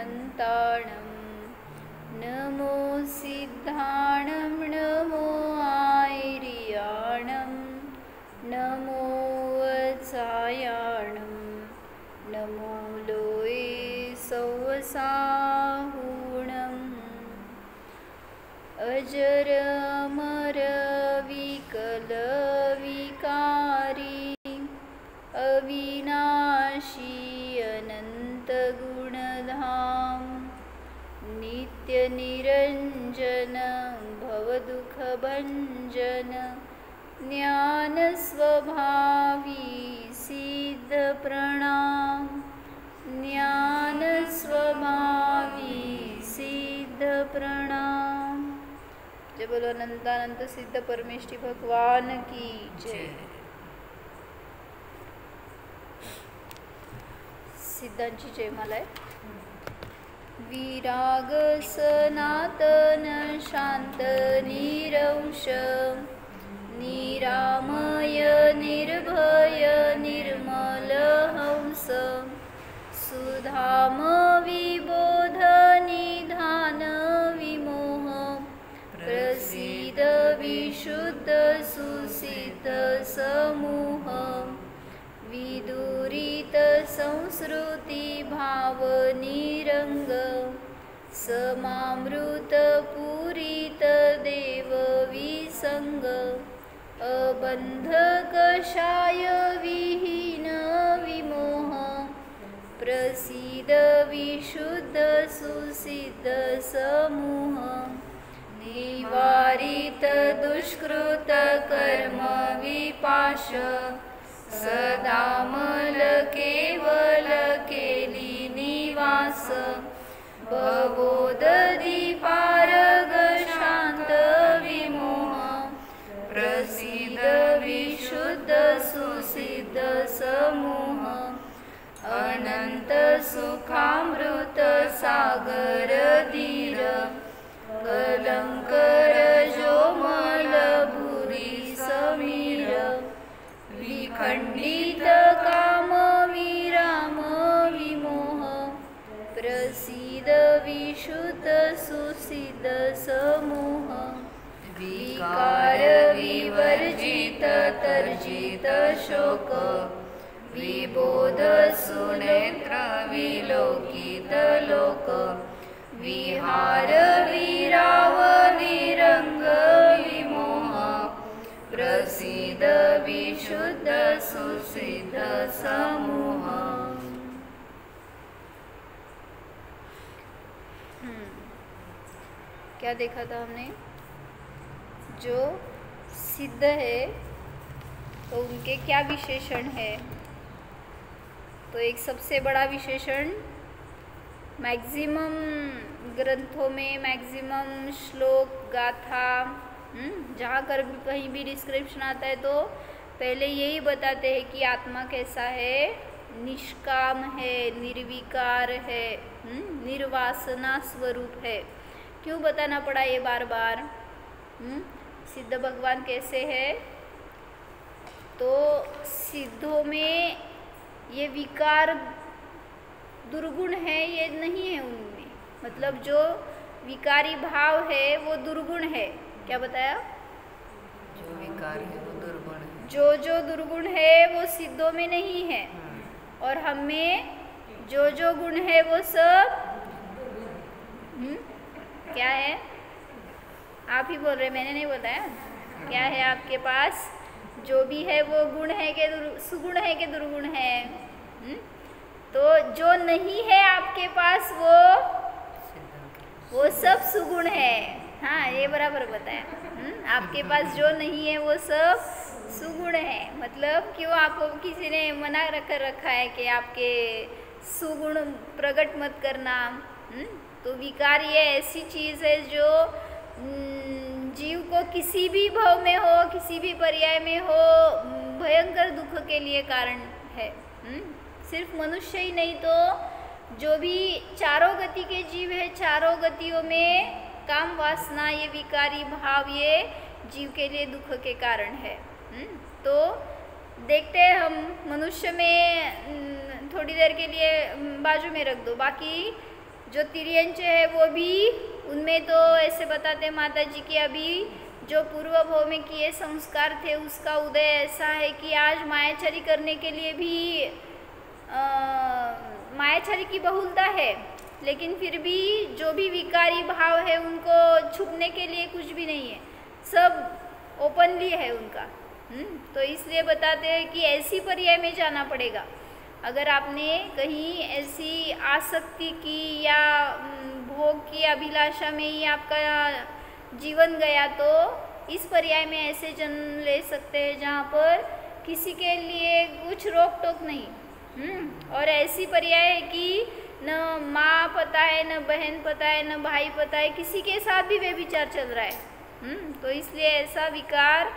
अनन्ताणं नमो सिद्धाणं नमो आयर्याणं नमो वत्सायाणं नमो लोये सौवसाहुणम् अजरमर विकल विकारी अविनाशी अनंत गुणधाम नित्य निरंजन भवदुःखभंजन ज्ञान स्वभावी सिद्ध प्रणाम ज्ञान स्वभावी सिद्ध प्रणाम। जय बोलो अनंतानंत सिद्ध परमेष्ठी भगवान की जय। सिद्धांची जयमाला आहे। विराग सनातन शांत निरंश निरामय निर्भय निर्मल हंस सुधाम विबोध निधान विमोह प्रसीद विशुद्ध सुसिद्ध समूह विदुरित संस्कृति भाव निरंग समामृत पूरित देव विसंग अबंध कषाय विहीन विमोह प्रसीद विशुद्ध सुसिद्ध समूह निवारित दुष्कृत कर्म विपाश सदामल केवल केली निवास भवोदधिपारग शांत विमोह प्रसीद विशुद्ध सुसिद्ध समूह अनंत सुखामृत सागर धीर कलंकर जोमल भूरी समीर विखंडित काम विराम विमोह प्रसीद विशुद्ध सुसिद्ध समूह विकार विवर्जित तर्जित शोक विबोध सुनेत्र विलोकित लोक विहार विराव विरंग विमोह प्रसीद विशुद्ध सुसिद्ध समूह। क्या देखा था हमने? जो सिद्ध है तो उनके क्या विशेषण है? तो एक सबसे बड़ा विशेषण मैक्सिमम ग्रंथों में मैक्सिमम श्लोक गाथा जहाँ कर भी कहीं भी डिस्क्रिप्शन आता है तो पहले यही बताते हैं कि आत्मा कैसा है, निष्काम है, निर्विकार है, निर्वासना स्वरूप है। क्यों बताना पड़ा ये बार बार? सिद्ध भगवान कैसे है? तो सिद्धों में ये विकार दुर्गुण है, ये नहीं है उनमें। मतलब जो विकारी भाव है वो दुर्गुण है। क्या बताया? जो विकार है वो दुर्गुण है। जो दुर्गुण है वो सिद्धों में नहीं है और हम में जो गुण है वो सब क्या है? आप ही बोल रहे, मैंने नहीं बताया। क्या है आपके पास? जो भी है वो गुण है कि सुगुण है कि दुर्गुण है? तो जो नहीं है आपके पास वो सब सुगुण है। हाँ, ये बराबर बताया। आपके पास जो नहीं है वो सब सुगुण है। मतलब क्यों आपको किसी ने मना कर रखा है कि आपके सुगुण प्रकट मत करना? तो विकार ये ऐसी चीज़ है जो जीव को किसी भी भाव में हो, किसी भी पर्याय में हो, भयंकर दुख के लिए कारण है। सिर्फ मनुष्य ही नहीं तो जो भी चारों गति के जीव है, चारों गतियों में काम वासना ये विकारी भाव ये जीव के लिए दुख के कारण है। तो देखते हैं हम मनुष्य में थोड़ी देर के लिए बाजू में रख दो, बाकी जो तिर्यंच है वो भी, उनमें तो ऐसे बताते माता जी कि अभी जो पूर्व भव में किए संस्कार थे उसका उदय ऐसा है कि आज मायाचारी करने के लिए भी मायाचारी की बहुलता है, लेकिन फिर भी जो भी विकारी भाव है उनको छुपने के लिए कुछ भी नहीं है, सब ओपनली है उनका। तो इसलिए बताते हैं कि ऐसी पर्याय में जाना पड़ेगा। अगर आपने कहीं ऐसी आसक्ति की या भोग की अभिलाषा में ही आपका जीवन गया तो इस पर्याय में ऐसे जन्म ले सकते हैं जहाँ पर किसी के लिए कुछ रोक टोक नहीं। और ऐसी पर्याय है कि न माँ पता है, न बहन पता है, न भाई पता है, किसी के साथ भी व्यभिचार चल रहा है। तो इसलिए ऐसा विकार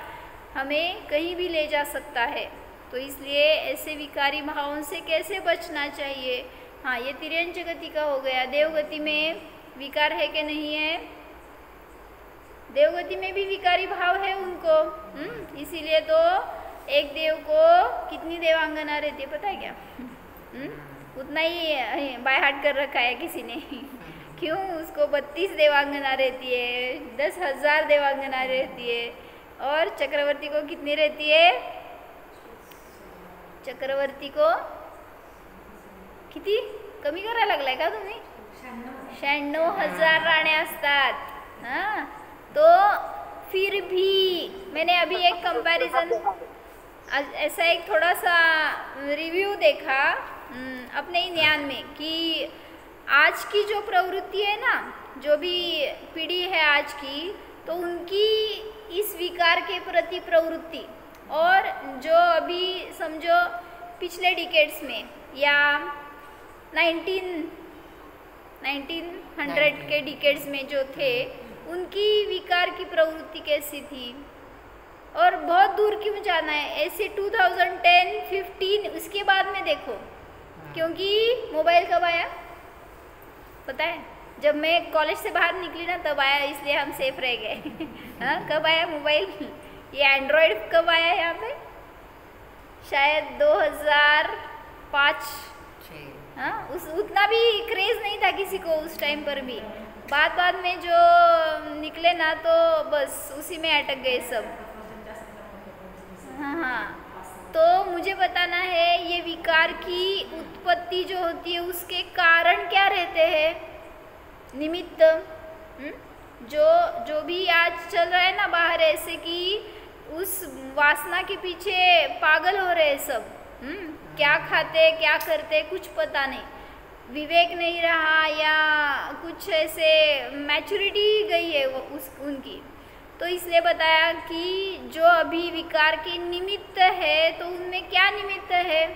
हमें कहीं भी ले जा सकता है। तो इसलिए ऐसे विकारी भावों से कैसे बचना चाहिए। हाँ, ये तिर्यंच गति का हो गया। देवगति में विकार है कि नहीं है? देवगति में भी विकारी भाव है उनको। इसीलिए तो एक देव को कितनी देवांगना रहती है पता है क्या? उतना ही बाय हार्ट कर रखा है किसी ने। क्यों? उसको 32 देवांगना रहती है, 10,000 देवांगना रहती है। और चक्रवर्ती को कितनी रहती है? चक्रवर्ती को किती कमी करायला लागलाय का तुम्ही? 96,000 राण्या असतात। हाँ, तो फिर भी मैंने अभी एक कंपैरिजन, ऐसा एक थोड़ा सा रिव्यू देखा अपने ही ज्ञान में कि आज की जो प्रवृत्ति है ना, जो भी पीढ़ी है आज की, तो उनकी इस विकार के प्रति प्रवृत्ति और जो अभी समझो पिछले डिकेड्स में या 1900 के डिकेड्स में जो थे, उनकी विकार की प्रवृत्ति कैसी थी। और बहुत दूर क्यों जाना है, ऐसे 2010, 15 उसके बाद में देखो, क्योंकि मोबाइल कब आया पता है? जब मैं कॉलेज से बाहर निकली ना तब आया, इसलिए हम सेफ रह गए। हाँ, कब आया मोबाइल? ये एंड्रॉयड कब आया यहाँ पे? शायद 2005। हाँ, उतना भी क्रेज नहीं था किसी को उस टाइम पर भी। बाद में जो निकले ना तो बस उसी में अटक गए सब। हाँ, तो मुझे बताना है ये विकार की उत्पत्ति जो होती है उसके कारण क्या रहते हैं, निमित्त। जो भी आज चल रहा है ना बाहर, ऐसे कि उस वासना के पीछे पागल हो रहे सब। क्या खाते क्या करते कुछ पता नहीं, विवेक नहीं रहा या कुछ ऐसे मैच्योरिटी गई है वो उनकी। तो इसलिए बताया कि जो अभी विकार के निमित्त है तो उनमें क्या निमित्त है।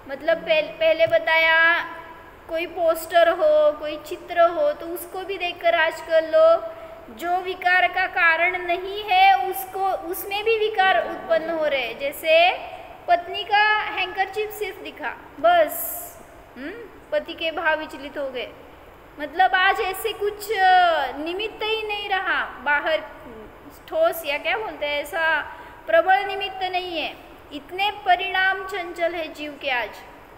मतलब पहले बताया कोई पोस्टर हो, कोई चित्र हो तो उसको भी देखकर आजकल लोग जो विकार का कारण नहीं है उसको, उसमें भी विकार उत्पन्न हो रहे हैं। जैसे पत्नी का हैंकरचीफ सिर्फ दिखा बस पति के भाव विचलित हो गए। मतलब आज ऐसे कुछ निमित्त ही नहीं रहा बाहर, ठोस या क्या बोलते हैं, ऐसा प्रबल निमित्त नहीं है। इतने परिणाम चंचल है जीव के आज।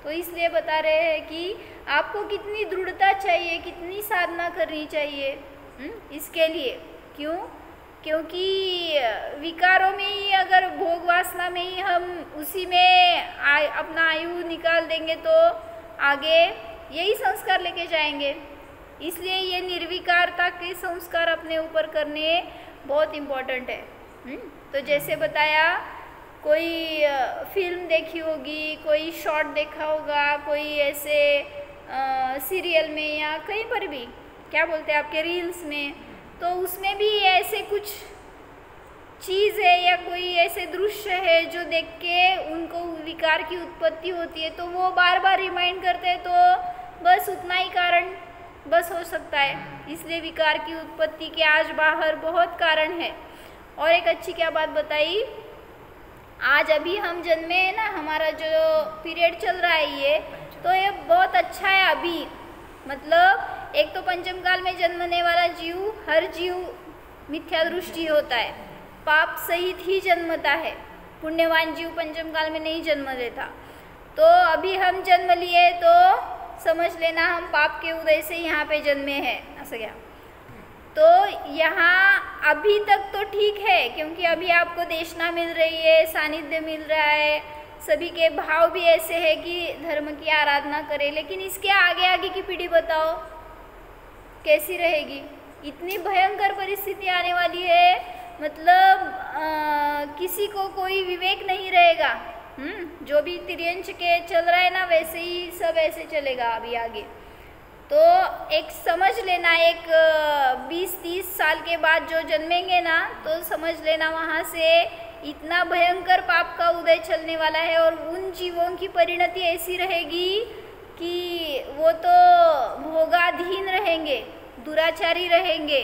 तो इसलिए बता रहे हैं कि आपको कितनी दृढ़ता चाहिए, कितनी साधना करनी चाहिए इसके लिए। क्यों? क्योंकि विकारों में ही, अगर भोग वासना में ही हम उसी में अपना आयु निकाल देंगे तो आगे यही संस्कार लेके जाएंगे। इसलिए ये निर्विकारता के संस्कार अपने ऊपर करने बहुत इम्पोर्टेंट है। तो जैसे बताया, कोई फिल्म देखी होगी, कोई शॉर्ट देखा होगा, कोई ऐसे सीरियल में या कहीं पर भी क्या बोलते हैं आपके रील्स में, तो उसमें भी ऐसे कुछ चीज़ है या कोई ऐसे दृश्य है जो देख के उनको विकार की उत्पत्ति होती है, तो वो बार बार रिमाइंड करते हैं, तो बस उतना ही कारण बस हो सकता है। इसलिए विकार की उत्पत्ति के आज बाहर बहुत कारण है। और एक अच्छी क्या बात बताई, आज अभी हम जन्मे हैं ना, हमारा जो पीरियड चल रहा है ये, तो ये बहुत अच्छा है अभी। मतलब एक तो पंचम काल में जन्मने वाला जीव, हर जीव मिथ्या दृष्टि होता है, पाप सहित ही जन्मता है। पुण्यवान जीव पंचम काल में नहीं जन्म लेता। तो अभी हम जन्म लिए तो समझ लेना हम पाप के उदय से यहाँ पे जन्मे हैं, ऐसा क्या। तो यहाँ अभी तक तो ठीक है, क्योंकि अभी आपको देशना मिल रही है, सानिध्य मिल रहा है, सभी के भाव भी ऐसे है कि धर्म की आराधना करें। लेकिन इसके आगे आगे की पीढ़ी बताओ कैसी रहेगी। इतनी भयंकर परिस्थिति आने वाली है, मतलब किसी को कोई विवेक नहीं रहेगा। जो भी तिर्यंच के चल रहा है ना, वैसे ही सब ऐसे चलेगा अभी आगे। तो एक समझ लेना, एक 20-30 साल के बाद जो जन्मेंगे ना, तो समझ लेना वहाँ से इतना भयंकर पाप का उदय चलने वाला है। और उन जीवों की परिणति ऐसी रहेगी कि वो तो भोगाधीन रहेंगे, दुराचारी रहेंगे,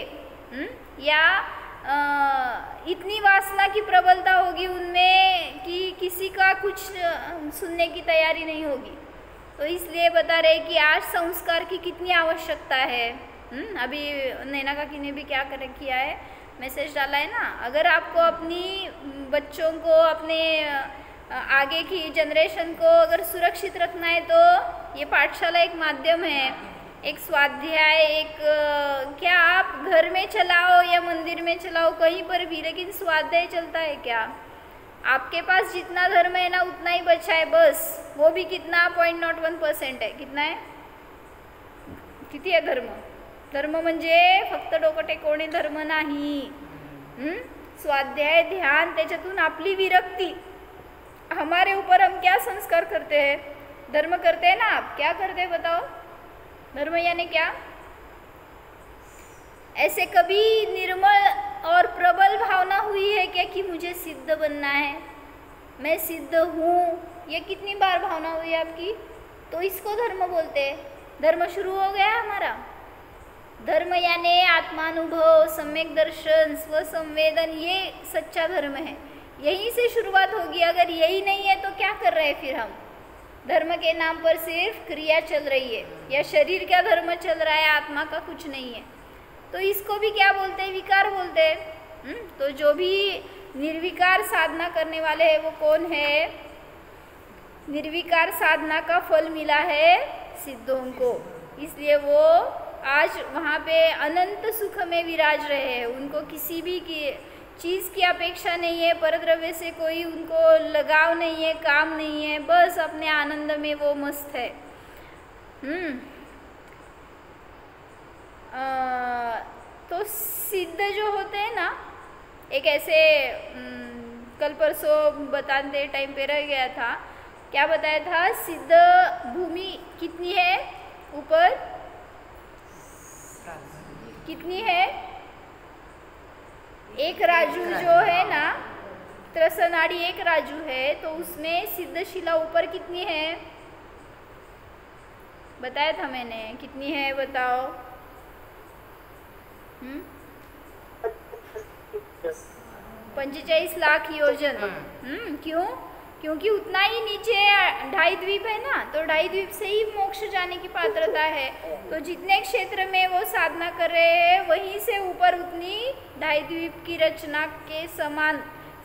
या इतनी वासना की प्रबलता होगी उनमें कि किसी का कुछ सुनने की तैयारी नहीं होगी। तो इसलिए बता रहे कि आज संस्कार की कितनी आवश्यकता है। अभी नैना काकी ने भी क्या किया है, मैसेज डाला है ना। अगर आपको अपनी बच्चों को, अपने आगे की जनरेशन को अगर सुरक्षित रखना है तो ये पाठशाला एक माध्यम है, एक स्वाध्याय, एक क्या आप घर में चलाओ या मंदिर में चलाओ, कहीं पर भी, लेकिन स्वाध्याय चलता है क्या। आपके पास जितना धर्म है ना उतना ही बचा है बस। वो भी कितना 0.01% है। कितना है, किती आहे धर्म। धर्म म्हणजे फक्त डोकं टेकवणे धर्म नाही। स्वाध्याय, ध्यान, त्याच्यातून आपली विरक्ती। हमारे ऊपर हम क्या संस्कार करते हैं। धर्म करते हैं ना आप, क्या करते हैं बताओ। धर्म यानी क्या। ऐसे कभी निर्मल और प्रबल भावना हुई है क्या कि मुझे सिद्ध बनना है, मैं सिद्ध हूँ। ये कितनी बार भावना हुई आपकी। तो इसको धर्म बोलते हैं। धर्म शुरू हो गया हमारा। धर्म यानी आत्मानुभव, सम्यक दर्शन, स्वसंवेदन, ये सच्चा धर्म है। यहीं से शुरुआत होगी। अगर यही नहीं है तो क्या कर रहे हैं फिर हम। धर्म के नाम पर सिर्फ क्रिया चल रही है, या शरीर का धर्म चल रहा है, आत्मा का कुछ नहीं है। तो इसको भी क्या बोलते हैं, विकार बोलते हैं। तो जो भी निर्विकार साधना करने वाले हैं वो कौन है। निर्विकार साधना का फल मिला है सिद्धों को, इसलिए वो आज वहाँ पे अनंत सुख में विराज रहे हैं। उनको किसी भी चीज़ की अपेक्षा नहीं है, परद्रव्य से कोई उनको लगाव नहीं है, काम नहीं है, बस अपने आनंद में वो मस्त है। तो सिद्ध जो होते हैं ना, एक ऐसे कल परसों बताते टाइम पे रह गया था, क्या बताया था। सिद्ध भूमि कितनी है ऊपर, कितनी है। एक राजू जो है ना, त्रसनाड़ी एक राजू है, तो उसमें सिद्ध शिला ऊपर कितनी है बताया था मैंने। कितनी है बताओ। 45 लाख योजन। क्यों, क्योंकि उतना ही नीचे 2.5 द्वीप है ना, तो 2.5 द्वीप से ही मोक्ष जाने की पात्रता है। तो जितने क्षेत्र में वो साधना कर रहे हैं वहीं से ऊपर उतनी 2.5 द्वीप की रचना के समान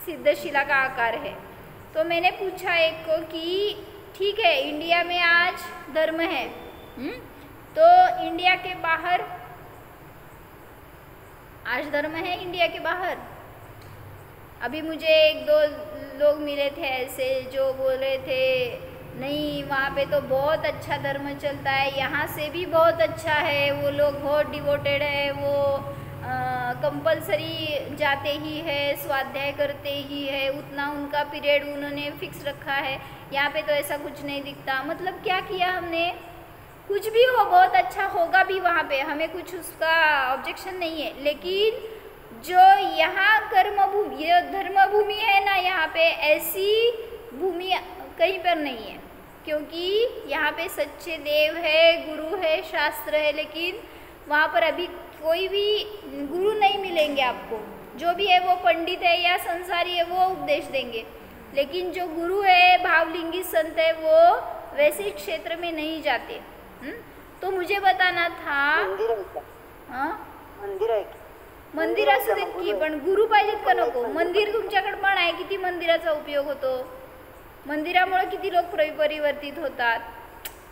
सिद्धशिला का आकार है। तो मैंने पूछा एक को कि ठीक है इंडिया में आज धर्म है, तो इंडिया के बाहर आज धर्म है इंडिया के बाहर। अभी मुझे 1-2 लोग मिले थे ऐसे जो बोल रहे थे नहीं वहाँ पे तो बहुत अच्छा धर्म चलता है, यहाँ से भी बहुत अच्छा है, वो लोग बहुत डिवोटेड है, वो कंपलसरी जाते ही है, स्वाध्याय करते ही है, उतना उनका पीरियड उन्होंने फिक्स रखा है। यहाँ पे तो ऐसा कुछ नहीं दिखता। मतलब क्या किया हमने, कुछ भी हो बहुत अच्छा होगा भी वहाँ पे, हमें कुछ उसका ऑब्जेक्शन नहीं है। लेकिन जो यहाँ कर्मभूमि, ये धर्मभूमि है ना, यहाँ पे ऐसी भूमि कहीं पर नहीं है, क्योंकि यहाँ पे सच्चे देव है, गुरु है, शास्त्र है। लेकिन वहाँ पर अभी कोई भी गुरु नहीं मिलेंगे आपको। जो भी है वो पंडित है या संसारी है, वो उपदेश देंगे। लेकिन जो गुरु है, भावलिंगी संत है, वो वैसे क्षेत्र में नहीं जाते। तो मुझे बताना था मंदिर आहे मंदिर असू देत की, पण गुरु पाहिजेत का नको। मंदिर तुमच्याकडे पण आहे, किती मंदिराचा उपयोग होतो। मंदिरामुळे किती लोक परिवर्तित होतात.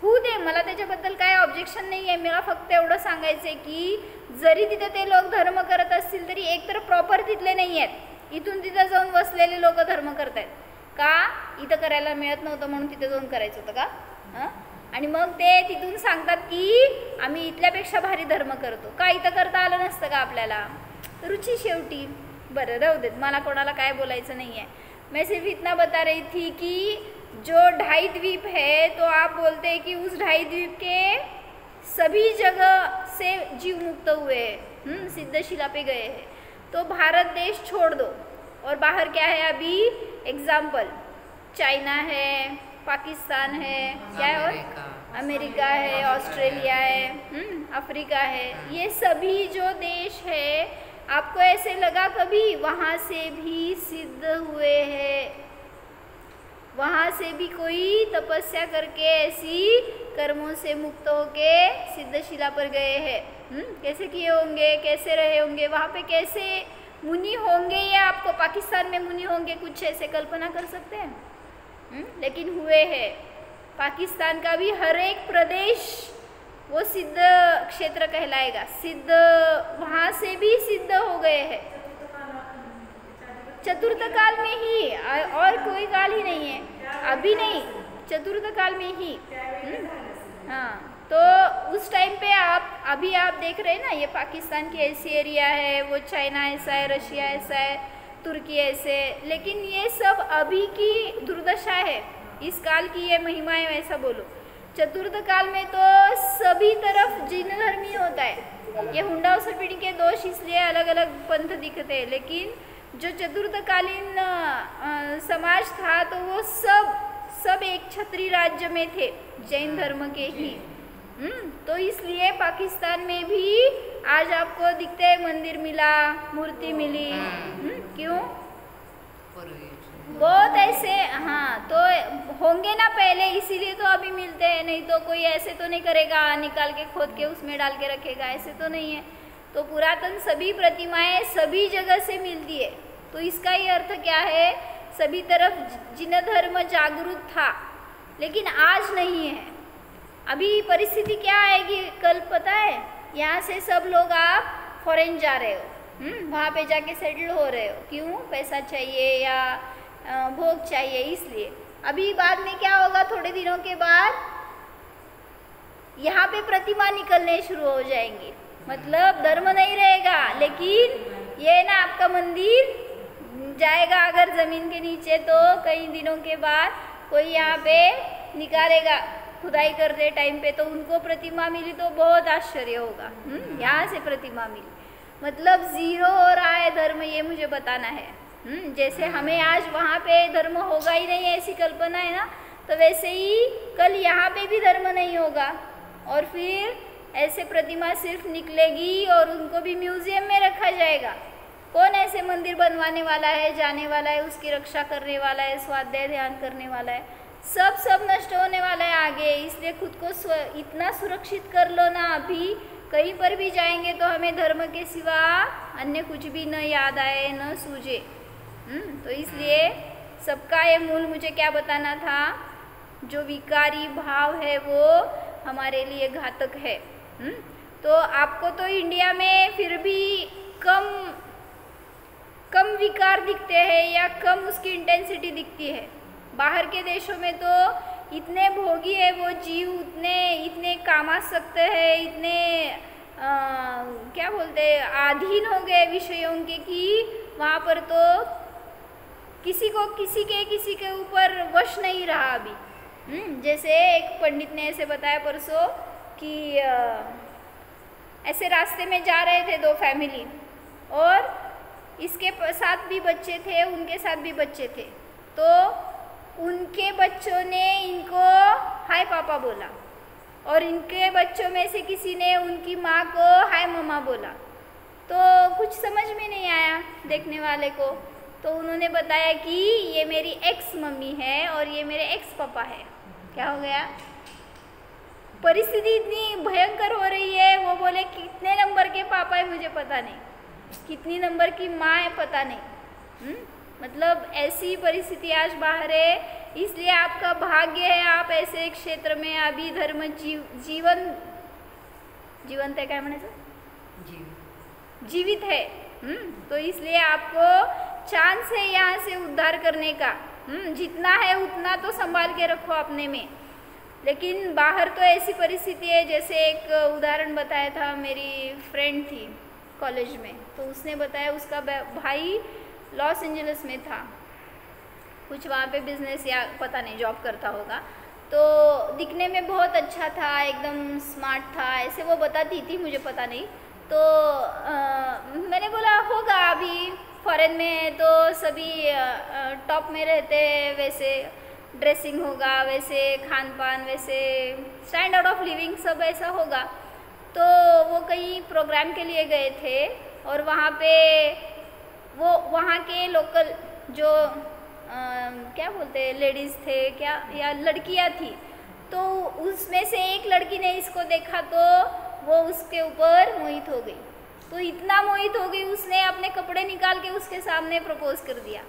होऊ दे, मला त्याच्याबद्दल काय ऑब्जेक्शन नाही आहे. मला फक्त एवढं सांगायचं आहे की जरी तिथे ते लोक धर्म करत असतील तरी एकतर प्रॉपर तिथले नाही आहेत. इथून तिथं जाऊन बसलेले लोक धर्म करत आहेत का? इथं करायला मिळत नव्हतं म्हणून तिथे जाऊन करायचं होतं का? आणि मग ते तिथून सांगतात की आम्ही इथल्यापेक्षा भारी धर्म करतो का? इथं करता आलं नसतं का आपल्याला? रुची शेवटी. बरं राहू देत, मला कोणाला काय बोलायचं नहीं है. मैं सिर्फ इतना बता रही थी कि जो 2.5 द्वीप है तो आप बोलते हैं कि उस 2.5 द्वीप के सभी जगह से जीव मुक्त हुए हैं, सिद्धशिला पे गए हैं. तो भारत देश छोड़ दो और बाहर क्या है अभी? एग्जाम्पल चाइना है, पाकिस्तान है, क्या है और अमेरिका है, ऑस्ट्रेलिया है, अफ्रीका है. ये सभी जो देश है आपको ऐसे लगा कभी वहाँ से भी सिद्ध हुए हैं? वहाँ से भी कोई तपस्या करके ऐसी कर्मों से मुक्त होके सिद्धशिला पर गए हैं. कैसे किए होंगे, कैसे रहे होंगे वहाँ पे, कैसे मुनि होंगे, या आपको पाकिस्तान में मुनि होंगे कुछ ऐसे कल्पना कर सकते हैं? लेकिन हुए हैं. पाकिस्तान का भी हर एक प्रदेश वो सिद्ध क्षेत्र कहलाएगा. सिद्ध वहाँ से भी सिद्ध हो गए हैं चतुर्थ काल में ही, और कोई काल ही नहीं है अभी, नहीं चतुर्थ काल में ही. हाँ, तो उस टाइम पे अभी आप देख रहे हैं ना, ये पाकिस्तान की ऐसी एरिया है, वो चाइना ऐसा है, रशिया ऐसा है, तुर्की ऐसे, लेकिन ये सब अभी की दुर्दशा है, इस काल की ये महिमा है वैसा बोलो. चतुर्थ काल में तो सभी तरफ जिन धर्मी होता है. ये हुंडासर पीढ़ी के दोष इसलिए अलग अलग पंथ दिखते हैं, लेकिन जो चतुर्थकालीन समाज था तो वो सब एक छत्री राज्य में थे, जैन धर्म के ही. तो इसलिए पाकिस्तान में भी आज आपको दिखते हैं मंदिर मिला, मूर्ति मिली. क्यों? बहुत ऐसे, हाँ, तो होंगे ना पहले, इसीलिए तो अभी मिलते हैं. नहीं तो कोई ऐसे तो नहीं करेगा, निकाल के खोद के उसमें डाल के रखेगा, ऐसे तो नहीं है. तो पुरातन सभी प्रतिमाएं सभी जगह से मिलती है. तो इसका ये अर्थ क्या है? सभी तरफ जिन धर्म जागरूक था, लेकिन आज नहीं है. अभी परिस्थिति क्या आएगी कल पता है? यहाँ से सब लोग आप फॉरेन जा रहे हो, वहाँ पे जाके सेटल हो रहे हो. क्यों? पैसा चाहिए या भोग चाहिए, इसलिए. अभी बाद में क्या होगा? थोड़े दिनों के बाद यहाँ पे प्रतिमा निकलने शुरू हो जाएंगी. मतलब धर्म नहीं रहेगा, लेकिन ये ना आपका मंदिर जाएगा अगर ज़मीन के नीचे, तो कई दिनों के बाद कोई यहाँ पे निकालेगा खुदाई करते टाइम पे, तो उनको प्रतिमा मिली तो बहुत आश्चर्य होगा. यहाँ से प्रतिमा मिली, मतलब ज़ीरो हो रहा है धर्म, ये मुझे बताना है. जैसे हमें आज वहाँ पे धर्म होगा ही नहीं ऐसी कल्पना है ना, तो वैसे ही कल यहाँ पे भी धर्म नहीं होगा, और फिर ऐसे प्रतिमा सिर्फ निकलेगी और उनको भी म्यूजियम में रखा जाएगा. कौन ऐसे मंदिर बनवाने वाला है, जाने वाला है, उसकी रक्षा करने वाला है, स्वाध्याय ध्यान करने वाला है? सब नष्ट होने वाला है आगे. इसलिए खुद को इतना सुरक्षित कर लो ना, अभी कहीं पर भी जाएंगे तो हमें धर्म के सिवा अन्य कुछ भी न याद आए, न सूझे. तो इसलिए सबका ये मूल मुझे क्या बताना था? जो विकारी भाव है वो हमारे लिए घातक है. तो आपको तो इंडिया में फिर भी कम विकार दिखते हैं या कम उसकी इंटेंसिटी दिखती है. बाहर के देशों में तो इतने भोगी है वो जीव, इतने कामासक्त है, इतने क्या बोलते हैं, अधीन हो गए विषयों के, कि वहाँ पर तो किसी के ऊपर वश नहीं रहा अभी. जैसे एक पंडित ने ऐसे बताया परसों कि ऐसे रास्ते में जा रहे थे दो फैमिली, और इसके साथ भी बच्चे थे, उनके साथ भी बच्चे थे. तो उनके बच्चों ने इनको हाय पापा बोला, और इनके बच्चों में से किसी ने उनकी माँ को हाय मम्मा बोला. तो कुछ समझ में नहीं आया देखने वाले को. तो उन्होंने बताया कि ये मेरी एक्स मम्मी है और ये मेरे एक्स पापा है. क्या हो गया? परिस्थिति इतनी भयंकर हो रही है. वो बोले कितने नंबर के पापा है मुझे पता नहीं, कितनी नंबर की माँ है पता नहीं. मतलब ऐसी परिस्थिति आज बाहर है इसलिए आपका भाग्य है, आप ऐसे क्षेत्र में अभी धर्म जीवंत है, क्या म्हणायचं, जीवित है। तो इसलिए आपको चांस है यहाँ से उद्धार करने का। जितना है उतना तो संभाल के रखो अपने में, लेकिन बाहर तो ऐसी परिस्थिति है, जैसे एक उदाहरण बताया था, मेरी फ्रेंड थी कॉलेज में, तो उसने बताया उसका भाई लॉस एंजलिस में था, कुछ वहाँ पे बिजनेस या पता नहीं जॉब करता होगा, तो दिखने में बहुत अच्छा था, एकदम स्मार्ट था, ऐसे वो बताती थी, मुझे पता नहीं। तो मैंने बोला होगा, अभी फॉरेन में तो सभी टॉप में रहते हैं, वैसे ड्रेसिंग होगा, वैसे खान पान, वैसे स्टैंडर्ड ऑफ लिविंग सब ऐसा होगा। तो वो कहीं प्रोग्राम के लिए गए थे और वहाँ पे वो वहाँ के लोकल जो क्या बोलते हैं लेडीज़ थे क्या या लड़कियाँ थी, तो उसमें से एक लड़की ने इसको देखा तो वो उसके ऊपर मोहित हो गई। तो इतना मोहित हो गई, उसने अपने कपड़े निकाल के उसके सामने प्रपोज कर दिया।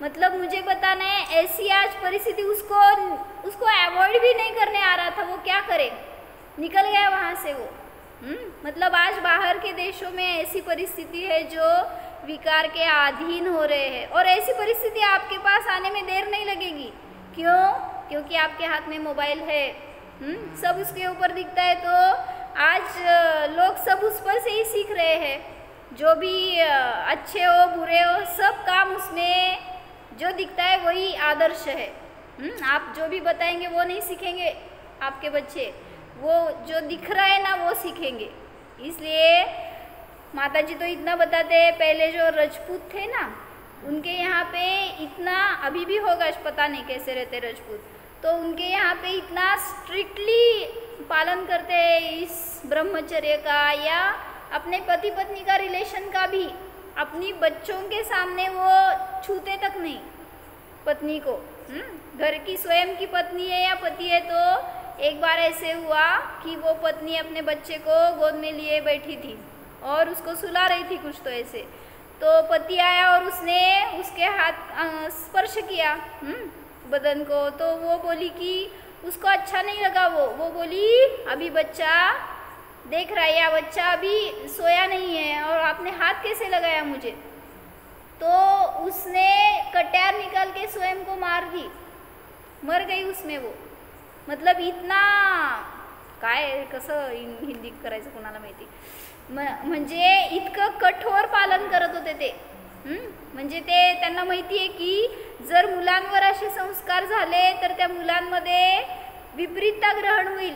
मतलब मुझे बताना है, ऐसी आज परिस्थिति, उसको अवॉइड भी नहीं करने आ रहा था, वो क्या करे, निकल गया वहाँ से वो। मतलब आज बाहर के देशों में ऐसी परिस्थिति है जो विकार के अधीन हो रहे हैं, और ऐसी परिस्थिति आपके पास आने में देर नहीं लगेगी। क्यों? क्योंकि आपके हाथ में मोबाइल है, सब उसके ऊपर दिखता है। तो आज लोग सब उस पर से ही सीख रहे हैं, जो भी अच्छे हो बुरे हो, सब काम उसमें जो दिखता है वही आदर्श है। आप जो भी बताएंगे वो नहीं सीखेंगे आपके बच्चे, वो जो दिख रहा है ना वो सीखेंगे। इसलिए माताजी तो इतना बताते हैं, पहले जो राजपूत थे ना, उनके यहाँ पे इतना, अभी भी होगा पता नहीं कैसे रहते राजपूत, तो उनके यहाँ पे इतना स्ट्रिक्टली पालन करते हैं इस ब्रह्मचर्य का, या अपने पति पत्नी का रिलेशन का भी, अपनी बच्चों के सामने वो छूते तक नहीं पत्नी को। घर की स्वयं की पत्नी है या पति है, तो एक बार ऐसे हुआ कि वो पत्नी अपने बच्चे को गोद में लिए बैठी थी और उसको सुला रही थी कुछ, तो ऐसे तो पति आया और उसने उसके हाथ स्पर्श किया बदन को, तो वो बोली कि उसको अच्छा नहीं लगा। वो बोली अभी बच्चा देख रहा है या बच्चा अभी सोया नहीं है और आपने हाथ कैसे लगाया मुझे। तो उसने कट्यार निकाल के स्वयं को मार दी, मर गई उसमें वो। मतलब इतना काय कसं हिंदी करायचं कोणाला माहिती, म्हणजे इतकं कठोर पालन करत होते ते। म्हणजे ते त्यांना माहिती आहे की जर मुलांवर असे संस्कार झाले तर त्या मुलांमध्ये विपरीतता ग्रहण होईल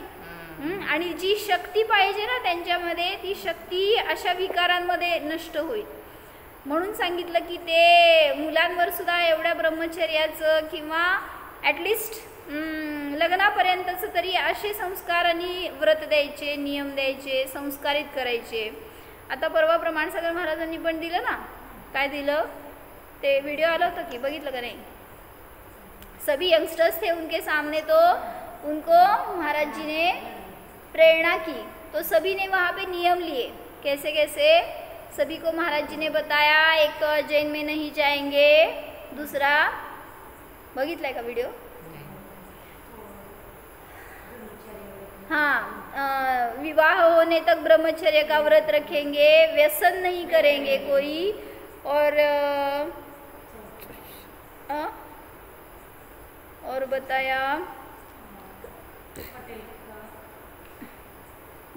आणि जी शक्ती पाहिजे ना त्यांच्यामध्ये, ती शक्ती अशा विकारांमध्ये नष्ट होईल। म्हणून सांगितलं की ते मुलांवर सुद्धा एवढ्या ब्रह्मचर्याचं किंवा ॲटलिस्ट लग्नापर्यंतचं तरी असे संस्कार आणि व्रत द्यायचे, नियम द्यायचे, संस्कारित करायचे। आता परवा प्रमाणसागर महाराजांनी पण दिलं ना, काय दिलं ते व्हिडिओ आला होता की बघितलं का नहीं? सभी यंगस्टर्स थे उनके सामने, तो उनको महाराज जी ने प्रेरणा की, तो सभी ने वहाँ पे नियम लिए। कैसे कैसे सभी को महाराज जी ने बताया। एक तो अजैन में नहीं जाएंगे, दूसरा बघितलाय का व्हिडिओ? हाँ, विवाह होने तक ब्रह्मचर्य का व्रत रखेंगे, व्यसन नहीं करेंगे कोई, और बताया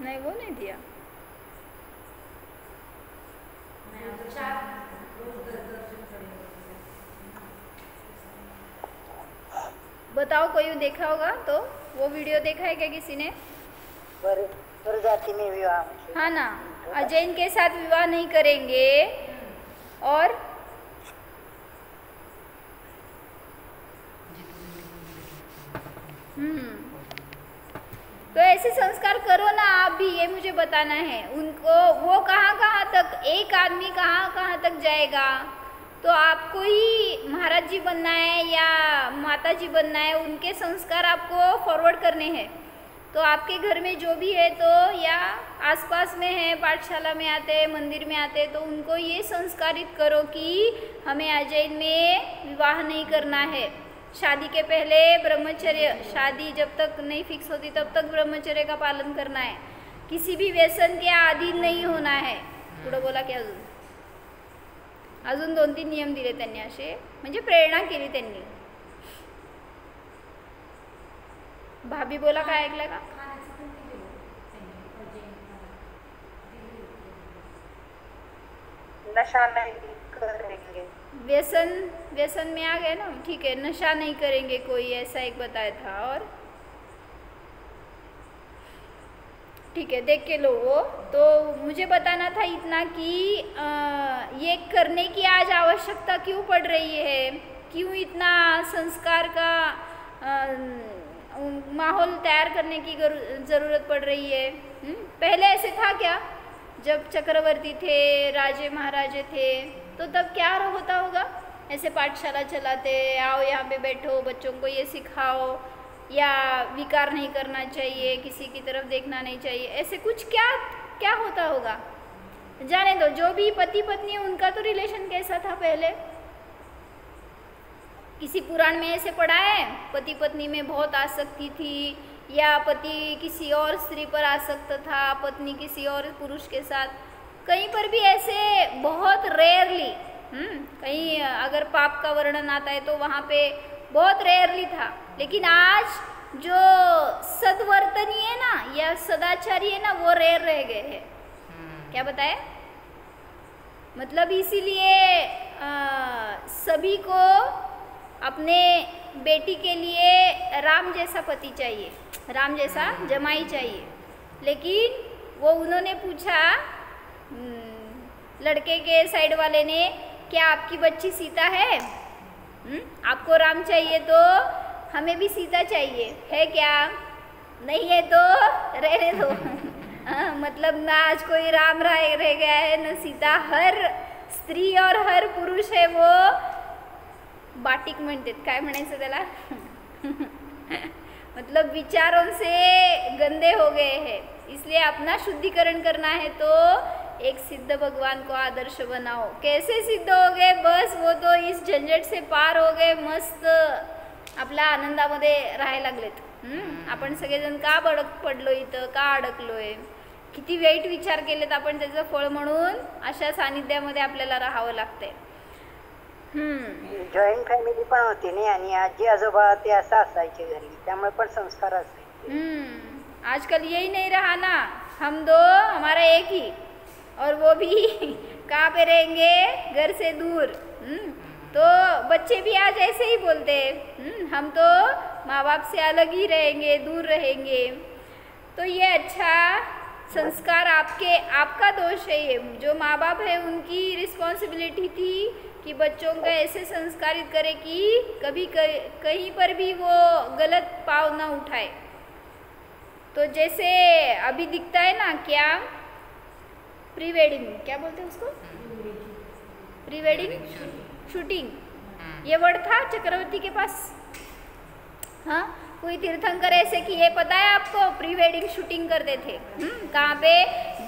नहीं, वो नहीं दिया। बताओ कोई देखा होगा तो, वो वीडियो देखा है क्या किसी ने? जाति में विवाह, हाँ ना, अजैन के साथ विवाह नहीं करेंगे, और तो ऐसे संस्कार करो ना आप भी, ये मुझे बताना है उनको। वो कहाँ कहाँ तक, एक आदमी कहाँ कहाँ तक जाएगा, तो आपको ही महाराज जी बनना है या माता जी बनना है, उनके संस्कार आपको फॉरवर्ड करने हैं। तो आपके घर में जो भी है, तो या आसपास में है, पाठशाला में आते हैं, मंदिर में आते हैं, तो उनको ये संस्कारित करो कि हमें अजैन में विवाह नहीं करना है। शादी के पहले ब्रह्मचर्य, शादी जब तक नहीं फिक्स होती तब तक ब्रह्मचर्य का पालन करना है, किसी भी व्यसन के अधीन नहीं होना है. पुढे बोला की अजून 2-3 नियम दिले त्यांनी, असे म्हणजे प्रेरणा केली त्यांनी. भाभी बोला, काय ऐकलं का? नशा नहीं करेंगे. व्यसन में आ गए ना, ठीक है. नशा नहीं करेंगे कोई, ऐसा एक बताया था. और ठीक है, देख के लो वो. तो मुझे बताना था इतना कि ये करने की आज आवश्यकता क्यों पड़ रही है, क्यों इतना संस्कार का माहौल तैयार करने की ज़रूरत पड़ रही है. पहले ऐसे था क्या? जब चक्रवर्ती थे, राजे महाराजे थे, तो तब क्या होता होगा? ऐसे पाठशाला चलाते, आओ यहाँ पे बैठो, बच्चों को ये सिखाओ, या विकार नहीं करना चाहिए, किसी की तरफ देखना नहीं चाहिए, ऐसे कुछ क्या होता होगा? जाने दो. जो भी पति पत्नी उनका तो रिलेशन कैसा था पहले? किसी पुराण में ऐसे पढ़ा है पति पत्नी में बहुत आसक्ति थी, या पति किसी और स्त्री पर आसक्त था, पत्नी किसी और पुरुष के साथ? कहीं पर भी ऐसे बहुत रेयरली, कहीं अगर पाप का वर्णन आता है तो वहाँ पे बहुत रेयरली था. लेकिन आज जो सद्वर्तनी है ना, या सदाचारी है ना, वो रेयर रह गए हैं. क्या बताए? मतलब इसीलिए सभी को अपने बेटी के लिए राम जैसा पति चाहिए, राम जैसा जमाई चाहिए. लेकिन वो उन्होंने पूछा, लड़के के साइड वाले ने, क्या आपकी बच्ची सीता है? आपको राम चाहिए तो हमें भी सीता चाहिए, है क्या? नहीं है तो रहने दो. मतलब ना आज कोई राम रह गया है, न सीता. हर स्त्री और हर पुरुष है वो बाटिक म्हणतात, काय म्हणायचं त्याला? मतलब विचारों से गंदे हो गए हैं. इसलिए अपना शुद्धिकरण करना है तो एक सिद्ध भगवान को आदर्श बनाओ. कैसे सिद्ध हो गए? बस वो तो इस झंझट से पार हो गए, मस्त आपल्या आनंदामध्ये राहायला लागलेत. आपण सगळेजण का पडलो इथं, का अडकलोय, किती वाईट विचार केलेत आपण, त्याचं फळ म्हणून अशा सानिध्यामध्ये आपल्याला राहावं लागतंय. जॉईंट फॅमिली पण होती नाही, आणि आजी आजोबा ते असं असायचे घरी, त्यामुळे पण संस्कार असायचे. आजकल यही नहीं रहा ना, हम दो हमारा एक ही, और वो भी कहाँ पे रहेंगे? घर से दूर. तो बच्चे भी आज ऐसे ही बोलते हैं, हम तो माँ बाप से अलग ही रहेंगे, दूर रहेंगे. तो ये अच्छा संस्कार आपका दोष है. ये जो माँ बाप है उनकी रिस्पॉन्सिबिलिटी थी कि बच्चों को ऐसे संस्कारित करे कि कभी कहीं पर भी वो गलत पाँव ना उठाए. तो जैसे अभी दिखता है ना, क्या प्री वेडिंग, क्या बोलते हैं उसको? प्री वेडिंग शूटिंग, ये वर्ड था चक्रवर्ती के पास. हाँ, कोई तीर्थंकर ऐसे कि ये पता है आपको, प्री वेडिंग शूटिंग करते थे. कहाँ पे?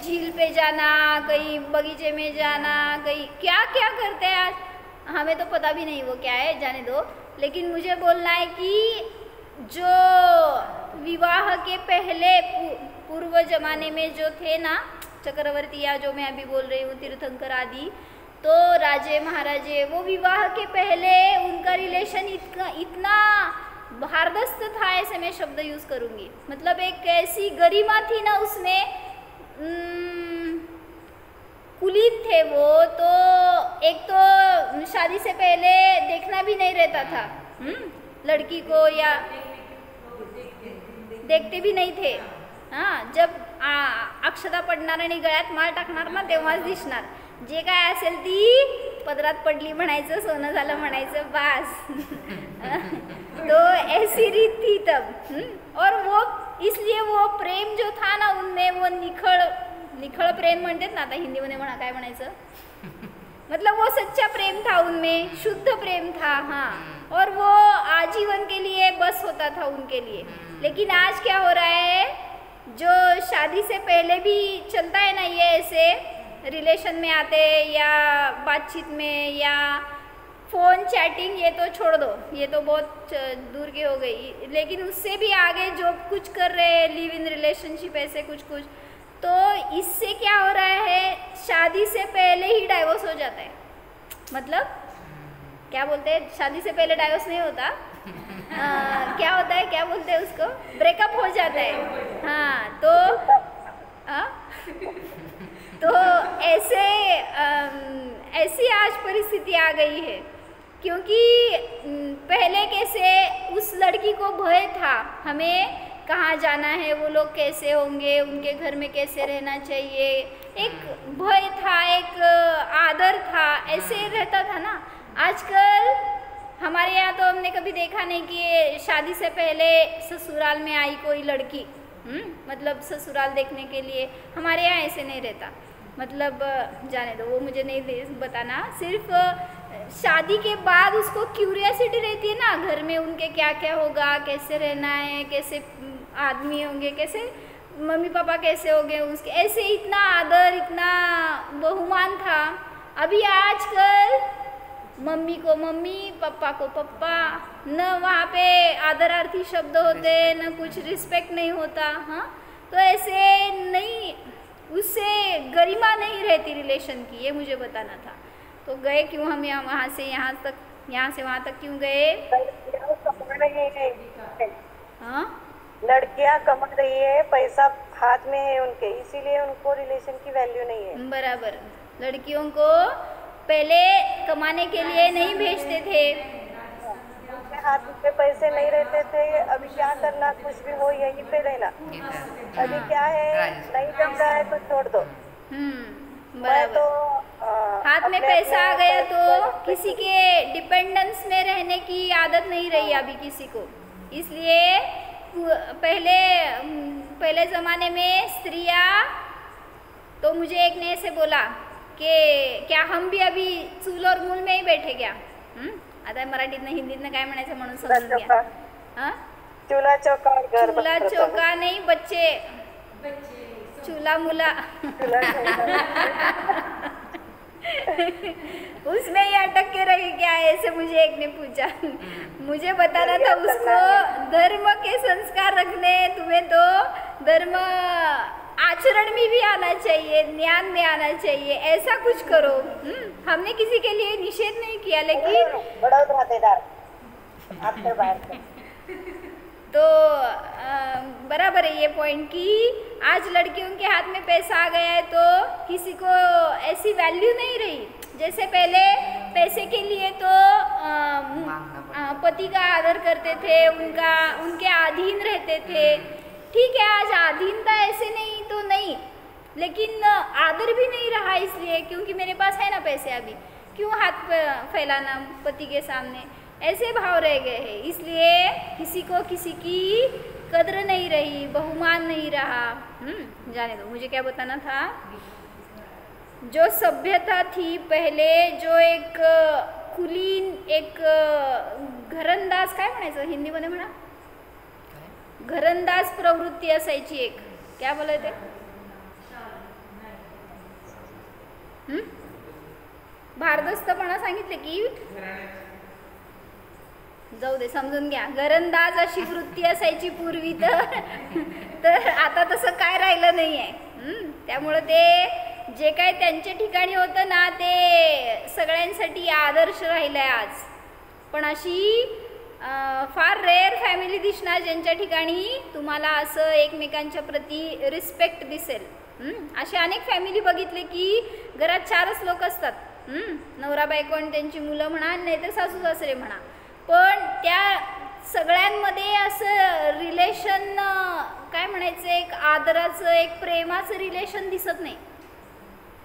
झील पे जाना, कहीं बगीचे में जाना, कहीं क्या क्या करते हैं आज, हमें तो पता भी नहीं वो क्या है, जाने दो. लेकिन मुझे बोलना है कि जो विवाह के पहले पूर्व जमाने में जो थे ना चक्रवर्ती, या जो मैं अभी बोल रही हूँ तीर्थंकर आदि, तो राजे महाराजे, वो विवाह के पहले उनका रिलेशन इतना भारदस्त था, ऐसे मैं शब्द यूज़ करूँगी. मतलब एक ऐसी गरिमा थी ना उसमें, कुलीन थे वो. तो एक तो शादी से पहले देखना भी नहीं रहता था लड़की को, या देखते भी नहीं थे. हाँ, जब अक्षता पडणार आणि गळ्यात माळ टाकणार ना, तेव्हाच दिसणार. जे काय असेल ती पदरात पडली म्हणायचं, सोनं झालं म्हणायचं, बास. तो ऐसी रीत थी तब. और वो इसलिए वो प्रेम जो था ना उनमें, वो निखळ प्रेम म्हणतात ना, आता हिंदीमध्ये म्हणा, काय म्हणायचं, मतलब वो सच्चा प्रेम था उनमें, शुद्ध प्रेम था. हाँ, और वो आजीवन के लिए बस होता था उनके लिए. लेकिन आज क्या हो रहा है, जो शादी से पहले भी चलता है ना, ये ऐसे रिलेशन में आते, या बातचीत में, या फ़ोन चैटिंग ये तो छोड़ दो, ये तो बहुत दूर की हो गई, लेकिन उससे भी आगे जो कुछ कर रहे हैं, लिव इन रिलेशनशिप ऐसे कुछ कुछ, तो इससे क्या हो रहा है, शादी से पहले ही डाइवोर्स हो जाता है। मतलब क्या बोलते हैं, शादी से पहले डाइवोर्स नहीं होता, क्या होता है, क्या बोलते हैं उसको, ब्रेकअप हो जाता है। हाँ तो ऐसी आज परिस्थिति आ गई है, क्योंकि पहले कैसे उस लड़की को भय था, हमें कहाँ जाना है, वो लोग कैसे होंगे, उनके घर में कैसे रहना चाहिए, एक भय था, एक आदर था, ऐसे रहता था ना। आजकल हमारे यहाँ तो हमने कभी देखा नहीं कि शादी से पहले ससुराल में आई कोई लड़की, मतलब ससुराल देखने के लिए, हमारे यहाँ ऐसे नहीं रहता। मतलब जाने दो, वो मुझे नहीं बताना, सिर्फ शादी के बाद उसको क्यूरियोसिटी रहती है ना, घर में उनके क्या क्या होगा, कैसे रहना है, कैसे आदमी होंगे, कैसे मम्मी पापा कैसे होंगे उसके, ऐसे इतना आदर, इतना बहुमान था। अभी आजकल मम्मी को मम्मी, पापा को पापा, न वहाँ पे आदरार्थी शब्द होते, न कुछ रिस्पेक्ट नहीं होता। हाँ, तो ऐसे नहीं, उससे गरिमा नहीं रहती रिलेशन की, ये मुझे बताना था। तो गए क्यों हम यहाँ, वहाँ से यहाँ तक, यहाँ से वहाँ तक क्यों गए? हाँ, लड़कियां कमा रही है, पैसा हाथ में है उनके, इसीलिए उनको रिलेशन की वैल्यू नहीं है। बराबर, लड़कियों को पहले कमाने के लिए नहीं भेजते थे, हाथ में पैसे नहीं रहते थे। अभी क्या करना, कुछ भी हो यहीं पे रहना। अभी क्या है, नहीं जम रहा है तो छोड़ दो। मैं तो हाथ में पैसा आ गया तो किसी के डिपेंडेंस में रहने की आदत नहीं रही अभी किसी को। इसलिए पहले ज़माने में स्त्रियां, तो मुझे एक ने ऐसे बोला कि क्या हम भी अभी चूल और मूल में ही बैठे क्या? आता मराठीतनं हिंदीतनं काय म्हणायचं म्हणून समजून घ्या। हाँ, चूल्हा चौका, चूल्हा चौका नहीं, बच्चे चूल्हा मुला उसमें ही अटक के रही क्या, ऐसे मुझे एक ने पूछा। मुझे बताना था उसको, धर्म के संस्कार रखने तुम्हें तो धर्म आचरण में भी आना चाहिए, ज्ञान में आना चाहिए, ऐसा कुछ करो। हमने किसी के लिए निषेध नहीं किया, लेकिन तो बराबर है ये पॉइंट कि आज लड़कियों के हाथ में पैसा आ गया है तो किसी को ऐसी वैल्यू नहीं रही जैसे पहले। पैसे के लिए तो पति का आदर करते थे, उनके अधीन रहते थे। ठीक है, आज अधीनता ऐसे नहीं तो नहीं, लेकिन आदर भी नहीं रहा, इसलिए क्योंकि मेरे पास है ना पैसे, अभी क्यों हाथ फैलाना पति के सामने, ऐसे भाव रह गए हैं। इसलिए किसी को किसी की कद्र नहीं रही, बहुमान नहीं रहा। जाने दो, मुझे क्या बताना था। जो सभ्यता थी पहले, जो एक कुलीन, एक घरंदाज, काय म्हणायचं हिंदीमध्ये म्हणा, घरंदाज प्रवृत्ती असायची एक, क्या बोलायचे, भारदस्तपणा सांगितले की जाऊ दे, समजून घ्या, घरंदाज अशी वृत्ती असायची पूर्वी, तर आता तसं काय राहिलं नाही आहे। त्यामुळे ते जे काय त्यांच्या ठिकाणी होतं ना, ते सगळ्यांसाठी आदर्श राहिलं आहे आज। पण अशी फार रेअर फॅमिली दिसणार ज्यांच्या ठिकाणी तुम्हाला असं एकमेकांच्या प्रती रिस्पेक्ट दिसेल। असे अनेक फॅमिली बघितले की घरात 4च लोक असतात, नवरा बायको आणि त्यांची मुलं म्हणा, नाहीतर सासू सासरे म्हणा, पण त्या सगळ्यांमध्ये असं रिलेशन, काय म्हणायचं, एक आदराचं, एक प्रेमाचं रिलेशन दिसत नाही,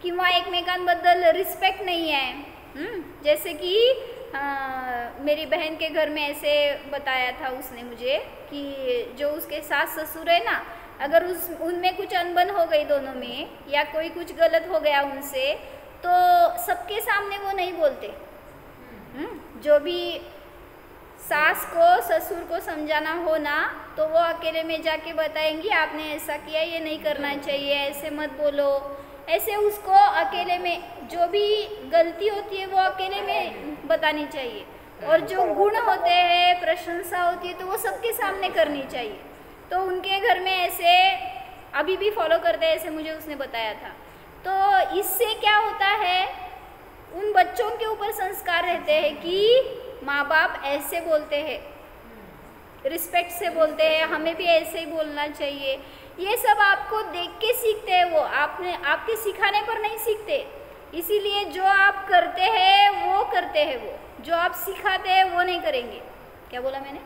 किंवा एकमेकांबद्दल रिस्पेक्ट नहीं है। जैसे कि मेरी बहन के घर में ऐसे बताया था उसने मुझे कि जो उसके सास ससुर है ना, अगर उनमें कुछ अनबन हो गई दोनों में, या कोई कुछ गलत हो गया उनसे, तो सबके सामने वो नहीं बोलते। जो भी सास को ससुर को समझाना हो ना, तो वो अकेले में जाके बताएंगी आपने ऐसा किया, ये नहीं करना चाहिए, ऐसे मत बोलो, ऐसे उसको अकेले में, जो भी गलती होती है वो अकेले में बतानी चाहिए, और जो गुण होते हैं, प्रशंसा होती है, तो वो सबके सामने करनी चाहिए। तो उनके घर में ऐसे अभी भी फॉलो करते हैं, ऐसे मुझे उसने बताया था। तो इससे क्या होता है, उन बच्चों के ऊपर संस्कार रहते हैं कि माँ बाप ऐसे बोलते हैं, रिस्पेक्ट से बोलते हैं, हमें भी ऐसे ही बोलना चाहिए। ये सब आपको देख के सीखते हैं, वो आपके सिखाने पर नहीं सीखते। इसीलिए जो आप करते हैं वो करते हैं, वो जो आप सिखाते हैं वो नहीं करेंगे। क्या बोला मैंने?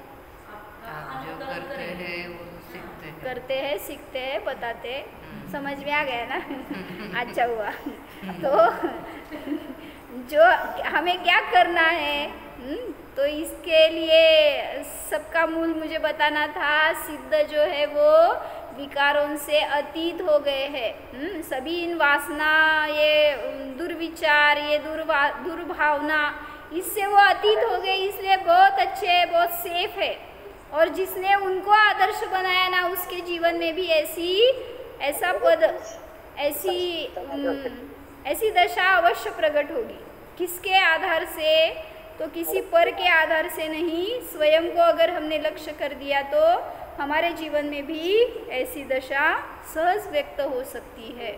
आप जो करते हैं वो सीखते हैं। करते हैं, सीखते हैं, बताते हैं। समझ में आ गया ना? अच्छा हुआ। तो जो हमें क्या करना है, तो इसके लिए सबका मूल मुझे बताना था। सिद्ध जो है वो विकारों से अतीत हो गए हैं। सभी इन वासना, ये दुर्विचार, ये दुर्भावना, इससे वो अतीत हो गए, इसलिए बहुत अच्छे, बहुत सेफ है। और जिसने उनको आदर्श बनाया ना, उसके जीवन में भी ऐसा पद, ऐसी दशा अवश्य प्रकट होगी। किसके आधार से? तो किसी पर के आधार से नहीं, स्वयं को अगर हमने लक्ष्य कर दिया तो हमारे जीवन में भी ऐसी दशा सहज व्यक्त हो सकती है।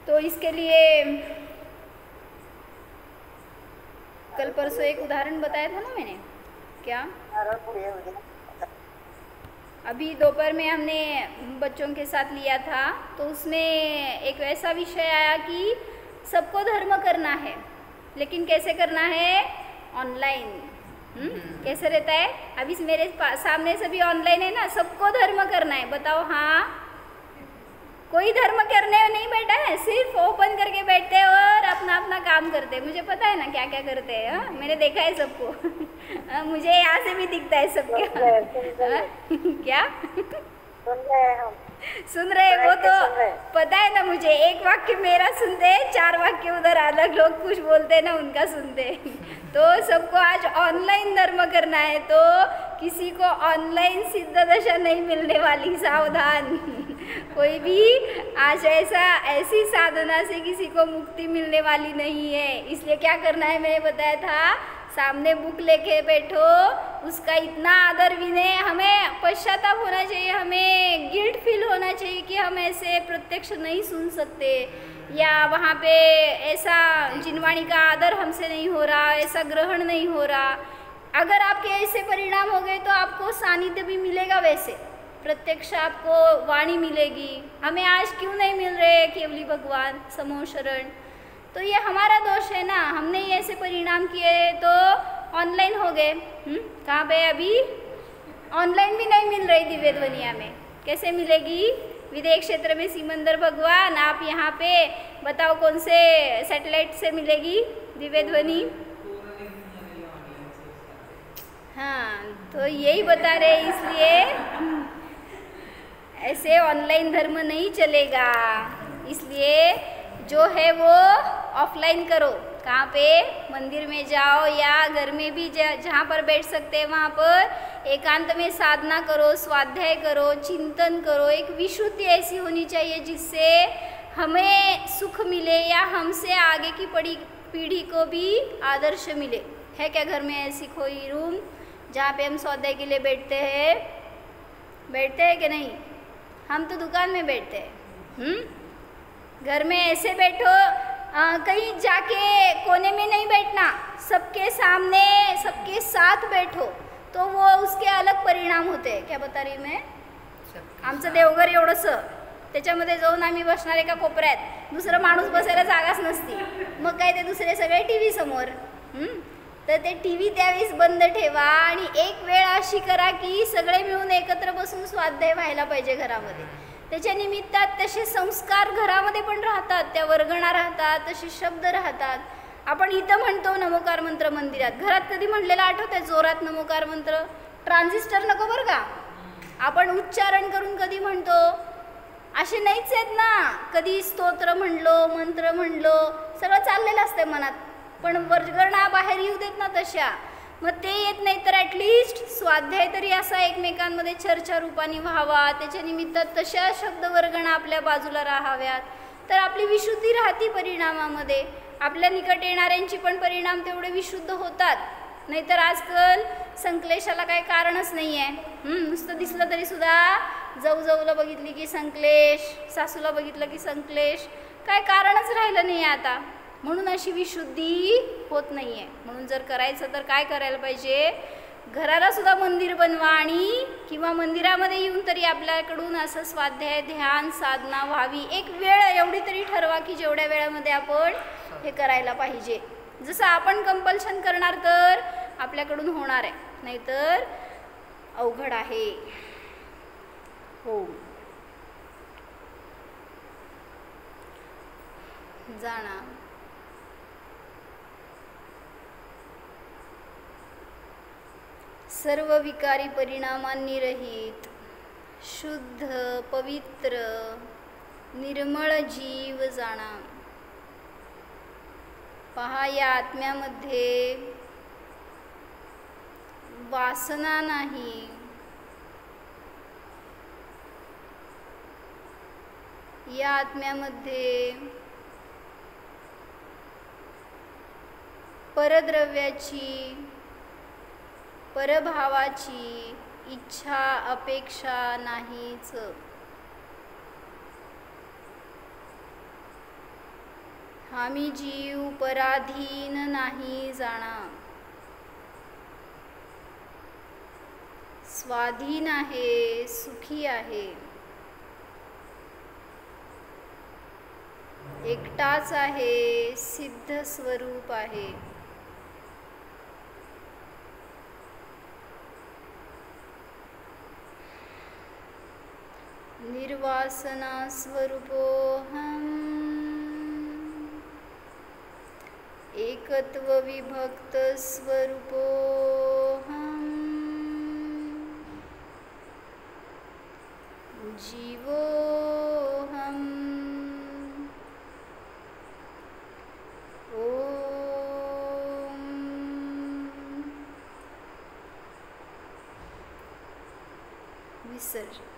तो इसके लिए कल परसों एक उदाहरण बताया था ना मैंने, क्या? अभी दोपहर में हमने बच्चों के साथ लिया था, तो उसमें एक ऐसा विषय आया कि सबको धर्म करना है, लेकिन कैसे करना है? ऑनलाइन। कैसे रहता है? अभी मेरे सामने सभी ऑनलाइन है ना, सबको धर्म करना है। बताओ हाँ, कोई धर्म करने नहीं बैठा है, सिर्फ ओपन करके बैठते हैं और अपना अपना काम करते हैं। मुझे पता है ना क्या क्या करते हैं, हाँ? मैंने देखा है सबको। मुझे यहाँ से भी दिखता है सबके। क्या सुन रहे? वो तो पता है ना मुझे। एक वाक्य मेरा सुनते हैं, 4 वाक्य उधर अलग लोग कुछ बोलते हैं ना, उनका सुनते हैं। तो सबको आज ऑनलाइन धर्म करना है, तो किसी को ऑनलाइन सिद्ध दशा नहीं मिलने वाली, सावधान। कोई भी आज ऐसी साधना से किसी को मुक्ति मिलने वाली नहीं है। इसलिए क्या करना है, मैंने बताया था, सामने बुक लेके बैठो, उसका इतना आदर विनय, हमें पश्चाताप होना चाहिए, हमें गिल्ट फील होना चाहिए कि हम ऐसे प्रत्यक्ष नहीं सुन सकते, या वहाँ पे ऐसा जिनवाणी का आदर हमसे नहीं हो रहा, ऐसा ग्रहण नहीं हो रहा। अगर आपके ऐसे परिणाम हो गए तो आपको सानिध्य भी मिलेगा, वैसे प्रत्यक्ष आपको वाणी मिलेगी। हमें आज क्यों नहीं मिल रहे केवली भगवान समूह शरण? तो ये हमारा दोष है ना, हमने ही ऐसे परिणाम किए तो ऑनलाइन हो गए। कहाँ पे? अभी ऑनलाइन भी नहीं मिल रही दिव्य ध्वनिया में। कैसे मिलेगी? विदेश क्षेत्र में सिमंदर भगवान, आप यहाँ पे बताओ कौन से सैटेलाइट से मिलेगी दिव्य ध्वनि? हाँ, तो यही बता रहे, इसलिए ऐसे ऑनलाइन धर्म नहीं चलेगा। इसलिए जो है वो ऑफलाइन करो। कहाँ पे? मंदिर में जाओ, या घर में भी जहाँ पर बैठ सकते हैं वहाँ पर एकांत में साधना करो, स्वाध्याय करो, चिंतन करो। एक विशुद्धि ऐसी होनी चाहिए जिससे हमें सुख मिले, या हमसे आगे की पीढ़ी को भी आदर्श मिले। है क्या घर में ऐसी कोई रूम जहाँ पे हम स्वाध्याय के लिए बैठते हैं? बैठते हैं कि नहीं? हम तो दुकान में बैठते हैं। घर में ऐसे बैठो, कहीं जाके कोने में नहीं बैठना, सबके सामने, सबके साथ बैठो, तो वो उसके अलग परिणाम होते हैं। क्या बता रही मैं? आमचं देवघर एवढंसं, त्याच्यामध्ये जाऊन आम्ही बसणार एका कोपऱ्यात, दुसरं माणूस बसायला जागाच नसती, मग काय ते दुसरे सगळे TV समोर। तर ते TV त्यावेळेस बंद ठेवा, आणि एक वेळ अशी करा की सगळे मिळून एकत्र बसून स्वाध्याय व्हायला पाहिजे घरामध्ये। त्याच्या निमित्तात तसे संस्कार घरामध्ये पण राहतात, त्या वर्गणा राहतात, तसे शब्द राहतात। आपण इथं म्हणतो नमोकार मंत्र मंदिरात, घरात कधी म्हणलेलं आठवतंय जोरात नमोकार मंत्र? ट्रान्झिस्टर नको बरं का, आपण उच्चारण करून कधी म्हणतो? असे नाहीच आहेत ना। कधी स्तोत्र म्हणलो, मंत्र म्हणलो, सगळं चाललेलं असतंय मनात, पण वर्गणा बाहेर येऊ देत ना तशा। मग ते येत नाही तर ॲटलिस्ट स्वाध्याय तरी असा एकमेकांमध्ये चर्चा रूपाने व्हावा, त्याच्या निमित्तात तशा शब्द वर्गणा आपल्या बाजूला राहाव्यात, तर आपली विशुद्धी राहती परिणामामध्ये। आपल्या निकट येणाऱ्यांची पण परिणाम तेवढे विशुद्ध होतात. नाहीतर आजकाल संक्लेशाला काही कारणच नाही आहे. नुसतं दिसलं तरी सुद्धा जाऊला बघितली की संक्लेश, सासूला बघितलं की संक्लेश, काय कारणच राहिलं नाही आता. म्हणून अशी विशुद्धी होत नाही आहे. म्हणून जर करायचं तर काय करायला पाहिजे, घराला सुद्धा मंदिर बनवा आणि किंवा मंदिरामध्ये येऊन तरी आपल्याकडून असं स्वाध्याय, ध्यान, साधना व्हावी. एक वेळ एवढी तरी ठरवा की जेवढ्या वेळामध्ये आपण हे करायला पाहिजे. जसं आपण कंपल्शन करणार तर आपल्याकडून होणार आहे, नाहीतर अवघड आहे. हो, जाणा. सर्व विकारी परिणामांनी रहित शुद्ध, पवित्र, निर्मळ जीव जाणा. पहा, या आत्म्यामध्ये वासना नाही, या आत्म्यामध्ये परद्रव्याची, परभावाची इच्छा, अपेक्षा नाहीच. हामी जीव पराधीन नाही जाणा, स्वाधीन आहे, सुखी आहे, एकटाच आहे, सिद्ध स्वरूप आहे. निर्वासना स्वरूपोऽहम्, एकत्व विभक्त स्वरूपोऽहम्, जीवोऽहम्. ओम विसर्जन.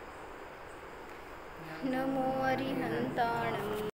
नमो अरिहंताणं.